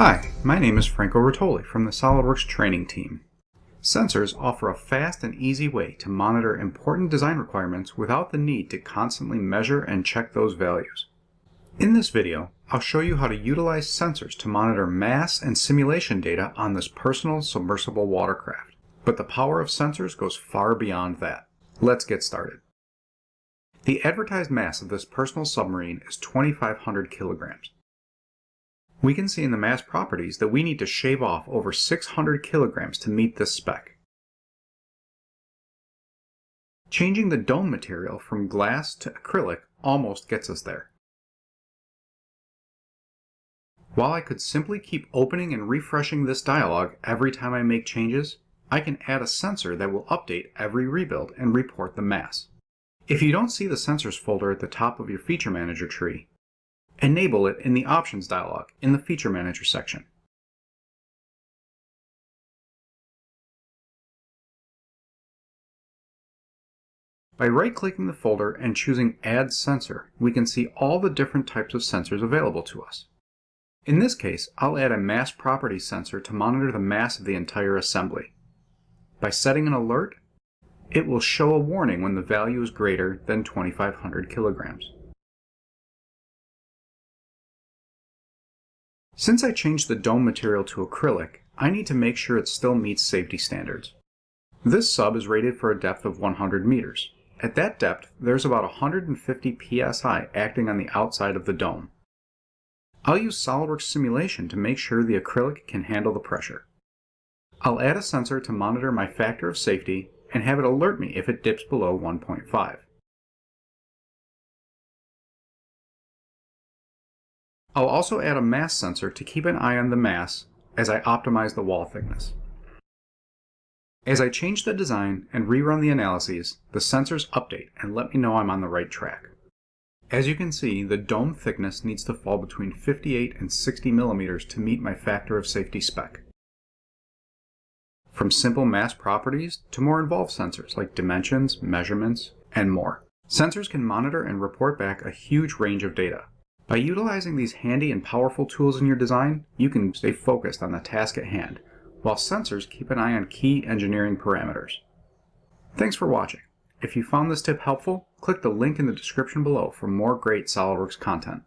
Hi, my name is Franco Rotoli from the SOLIDWORKS training team. Sensors offer a fast and easy way to monitor important design requirements without the need to constantly measure and check those values. In this video, I'll show you how to utilize sensors to monitor mass and simulation data on this personal submersible watercraft. But the power of sensors goes far beyond that. Let's get started. The advertised mass of this personal submarine is 2,500 kilograms. We can see in the mass properties that we need to shave off over 600 kilograms to meet this spec. Changing the dome material from glass to acrylic almost gets us there. While I could simply keep opening and refreshing this dialog every time I make changes, I can add a sensor that will update every rebuild and report the mass. If you don't see the Sensors folder at the top of your Feature Manager tree, enable it in the Options dialog in the Feature Manager section. By right-clicking the folder and choosing Add Sensor, we can see all the different types of sensors available to us. In this case, I'll add a mass property sensor to monitor the mass of the entire assembly. By setting an alert, it will show a warning when the value is greater than 2,500 kilograms. Since I changed the dome material to acrylic, I need to make sure it still meets safety standards. This sub is rated for a depth of 100 meters. At that depth, there's about 150 psi acting on the outside of the dome. I'll use SOLIDWORKS simulation to make sure the acrylic can handle the pressure. I'll add a sensor to monitor my factor of safety and have it alert me if it dips below 1.5. I'll also add a mass sensor to keep an eye on the mass as I optimize the wall thickness. As I change the design and rerun the analyses, the sensors update and let me know I'm on the right track. As you can see, the dome thickness needs to fall between 58 and 60 millimeters to meet my factor of safety spec. From simple mass properties to more involved sensors like dimensions, measurements, and more. Sensors can monitor and report back a huge range of data. By utilizing these handy and powerful tools in your design, you can stay focused on the task at hand, while sensors keep an eye on key engineering parameters. Thanks for watching. If you found this tip helpful, click the link in the description below for more great SOLIDWORKS content.